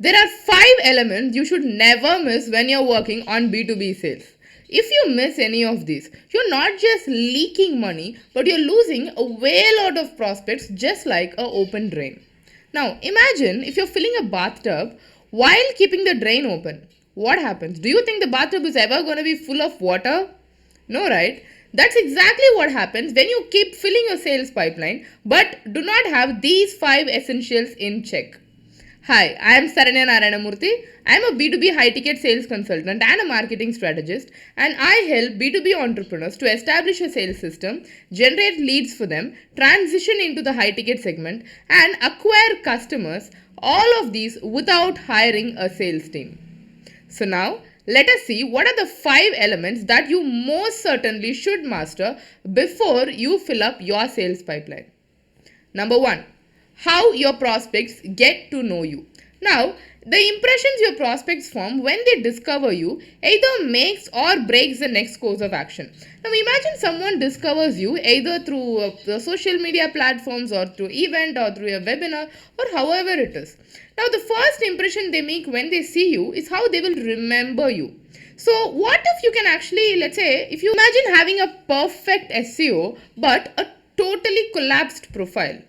There are 5 elements you should never miss when you're working on B2B sales. If you miss any of these, you're not just leaking money, but you're losing a whale lot of prospects just like an open drain. Now, imagine if you're filling a bathtub while keeping the drain open. What happens? Do you think the bathtub is ever going to be full of water? No, right? That's exactly what happens when you keep filling your sales pipeline but do not have these 5 essentials in check. Hi, I am Saranya Narayana Moorthy. I am a B2B high ticket sales consultant and a marketing strategist, and I help B2B entrepreneurs to establish a sales system, generate leads for them, transition into the high ticket segment, and acquire customers, all of these without hiring a sales team. So now, let us see what are the 5 elements that you most certainly should master before you fill up your sales pipeline. Number 1, how your prospects get to know you. Now, the impressions your prospects form when they discover you either makes or breaks the next course of action. Now, imagine someone discovers you either through the social media platforms or through event or through a webinar or however it is. Now, the first impression they make when they see you is how they will remember you. So, what if you can actually, let's say, if you imagine having a perfect SEO but a totally collapsed profile.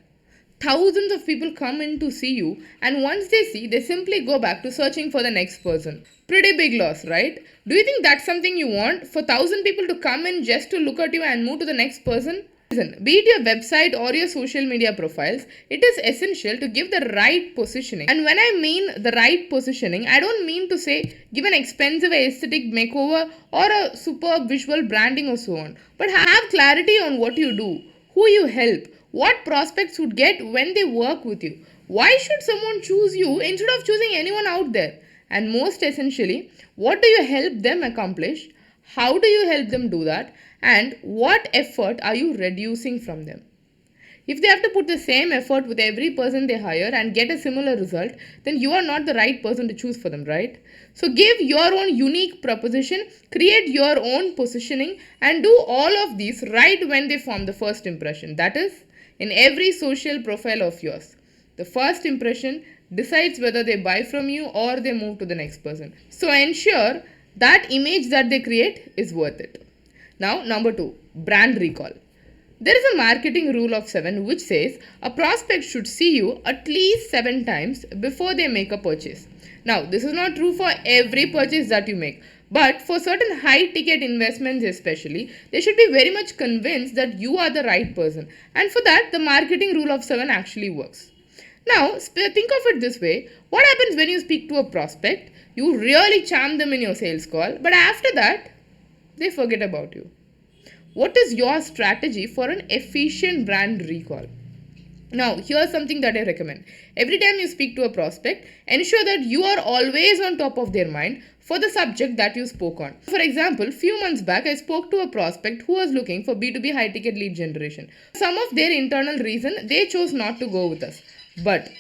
Thousands of people come in to see you, and once they see, they simply go back to searching for the next person. Pretty big loss, right? Do you think that's something you want? For 1,000 people to come in just to look at you and move to the next person? Listen, be it your website or your social media profiles, it is essential to give the right positioning. And when I mean the right positioning, I don't mean to say give an expensive aesthetic makeover or a superb visual branding or so on, but have clarity on what you do, who you help, what prospects would get when they work with you. Why should someone choose you instead of choosing anyone out there? And most essentially, what do you help them accomplish? How do you help them do that? And what effort are you reducing from them? If they have to put the same effort with every person they hire and get a similar result, then you are not the right person to choose for them, right? So give your own unique proposition, create your own positioning, and do all of these right when they form the first impression. That is, in every social profile of yours. The first impression decides whether they buy from you or they move to the next person. So ensure that image that they create is worth it. Now, number 2, brand recall. There is a marketing rule of 7 which says a prospect should see you at least 7 times before they make a purchase. Now, this is not true for every purchase that you make. But for certain high ticket investments especially, they should be very much convinced that you are the right person. And for that, the marketing rule of 7 actually works. Now, think of it this way. What happens when you speak to a prospect? You really charm them in your sales call, but after that, they forget about you. What is your strategy for an efficient brand recall? Now, here's something that I recommend. Every time you speak to a prospect, ensure that you are always on top of their mind for the subject that you spoke on. For example, few months back, I spoke to a prospect who was looking for B2B high ticket lead generation. Some of their internal reason, they chose not to go with us. But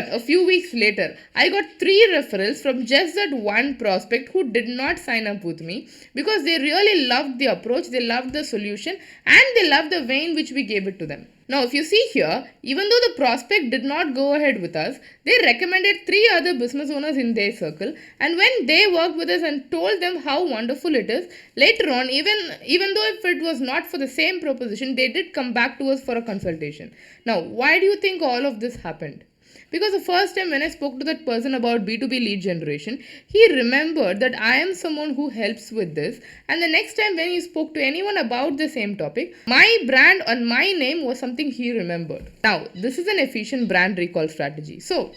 a few weeks later, I got 3 referrals from just that one prospect who did not sign up with me because they really loved the approach, they loved the solution, and they loved the way in which we gave it to them. Now, if you see here, even though the prospect did not go ahead with us, they recommended 3 other business owners in their circle, and when they worked with us and told them how wonderful it is, later on, even though if it was not for the same proposition, they did come back to us for a consultation. Now, why do you think all of this happened? Because the first time when I spoke to that person about B2B lead generation, he remembered that I am someone who helps with this. And the next time when he spoke to anyone about the same topic, my brand and my name was something he remembered. Now, this is an efficient brand recall strategy. So,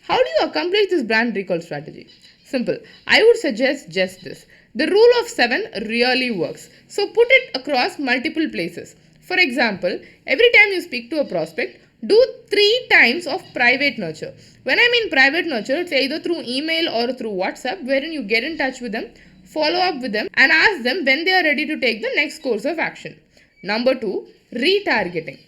how do you accomplish this brand recall strategy? Simple. I would suggest just this. The rule of 7 really works. So, put it across multiple places. For example, every time you speak to a prospect, do 3 times of private nurture. When I mean private nurture, it's either through email or through WhatsApp, wherein you get in touch with them, follow up with them, and ask them when they are ready to take the next course of action. Number 2, retargeting.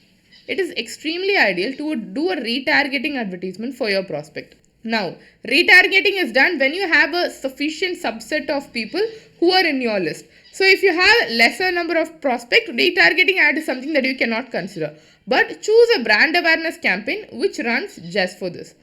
It is extremely ideal to do a retargeting advertisement for your prospect. Now, retargeting is done when you have a sufficient subset of people who are in your list. So, if you have lesser number of prospects, retargeting ad is something that you cannot consider. But choose a brand awareness campaign which runs just for this.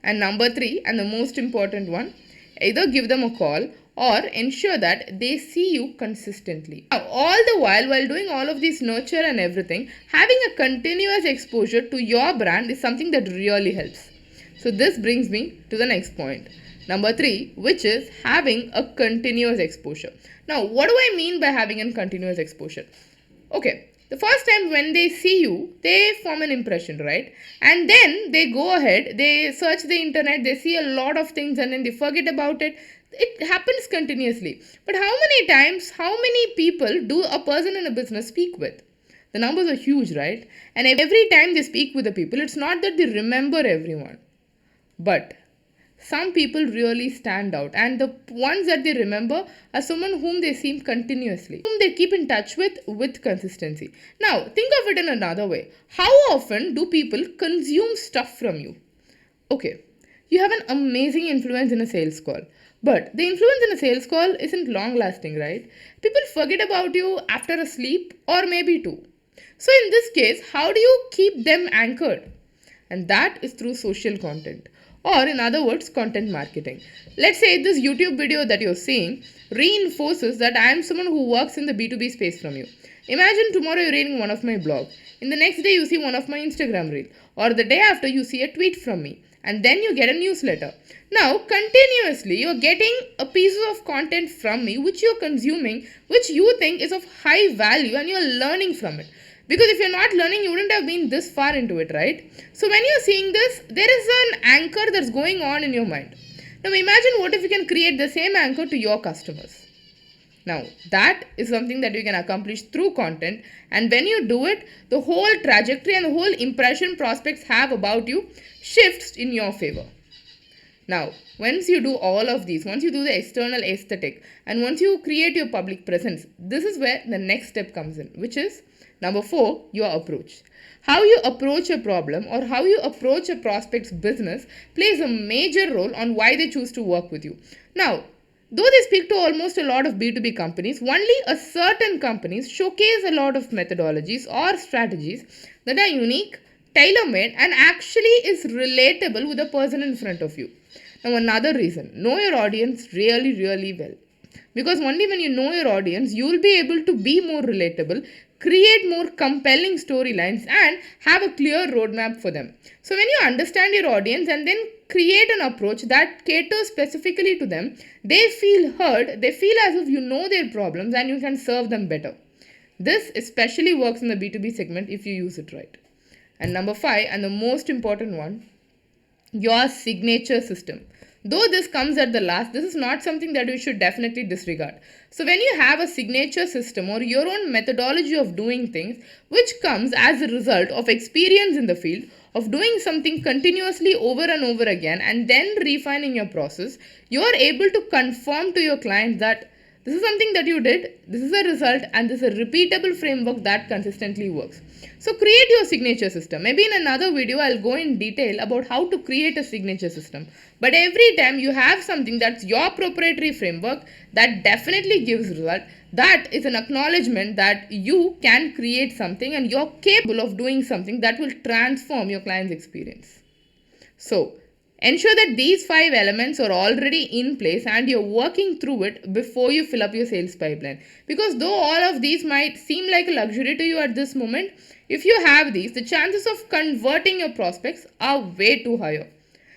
And number 3, and the most important one, either give them a call or ensure that they see you consistently. Now, all the while doing all of this nurture and everything, having a continuous exposure to your brand is something that really helps. So this brings me to the next point. Number 3, which is having a continuous exposure. Now, what do I mean by having a continuous exposure? Okay, the first time when they see you, they form an impression, right? And then they go ahead, they search the internet, they see a lot of things and then they forget about it. It happens continuously. But how many times, how many people do a person in a business speak with? The numbers are huge, right? And every time they speak with the people, it's not that they remember everyone. But some people really stand out, and the ones that they remember are someone whom they see continuously, whom they keep in touch with consistency. Now, think of it in another way. How often do people consume stuff from you? Okay, you have an amazing influence in a sales call, but the influence in a sales call isn't long lasting, right? People forget about you after a sleep or maybe two. So in this case, how do you keep them anchored? And that is through social content. Or in other words, content marketing. Let's say this YouTube video that you're seeing reinforces that I am someone who works in the B2B space from you. Imagine tomorrow you're reading one of my blogs. In the next day you see one of my Instagram reel. Or the day after you see a tweet from me. And then you get a newsletter. Now, continuously you're getting a piece of content from me which you're consuming, which you think is of high value and you're learning from it. Because if you're not learning, you wouldn't have been this far into it, right? So when you're seeing this, there is an anchor that's going on in your mind. Now imagine what if you can create the same anchor to your customers. Now that is something that you can accomplish through content, and when you do it, the whole trajectory and the whole impression prospects have about you shifts in your favor. Now, once you do all of these, once you do the external aesthetic, and once you create your public presence, this is where the next step comes in, which is number 4, your approach. How you approach a problem or how you approach a prospect's business plays a major role on why they choose to work with you. Now, though they speak to almost a lot of B2B companies, only a certain companies showcase a lot of methodologies or strategies that are unique, tailor-made, and actually is relatable with the person in front of you. Now, another reason, know your audience really well. Because only when you know your audience, you will be able to be more relatable, create more compelling storylines, and have a clear roadmap for them. So when you understand your audience and then create an approach that caters specifically to them, they feel heard, they feel as if you know their problems and you can serve them better. This especially works in the B2B segment if you use it right. And number 5, and the most important one, your signature system. Though this comes at the last, this is not something that you should definitely disregard. So when you have a signature system or your own methodology of doing things, which comes as a result of experience in the field, of doing something continuously over and over again and then refining your process, you are able to confirm to your client that this is something that you did, this is a result, and this is a repeatable framework that consistently works. So create your signature system. Maybe in another video, I'll go in detail about how to create a signature system. But every time you have something that's your proprietary framework that definitely gives result, that is an acknowledgement that you can create something and you're capable of doing something that will transform your client's experience. So, ensure that these 5 elements are already in place and you're working through it before you fill up your sales pipeline. Because though all of these might seem like a luxury to you at this moment, if you have these, the chances of converting your prospects are way too higher.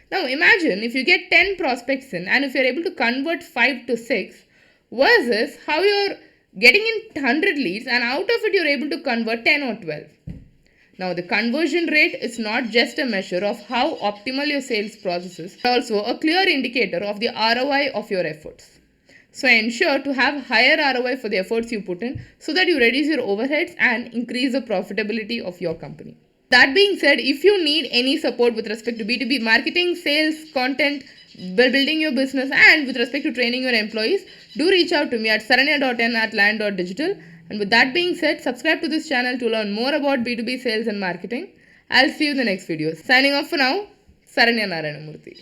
Now imagine if you get 10 prospects in and if you're able to convert 5 to 6 versus how you're getting in 100 leads and out of it you're able to convert 10 or 12. Now, the conversion rate is not just a measure of how optimal your sales process is, but also a clear indicator of the ROI of your efforts. So, ensure to have higher ROI for the efforts you put in so that you reduce your overheads and increase the profitability of your company. That being said, if you need any support with respect to B2B marketing, sales, content, building your business, and with respect to training your employees, do reach out to me at saranya.n@land.digital. And with that being said, subscribe to this channel to learn more about B2B sales and marketing. I'll see you in the next video. Signing off for now, Saranya Narayana Moorthy.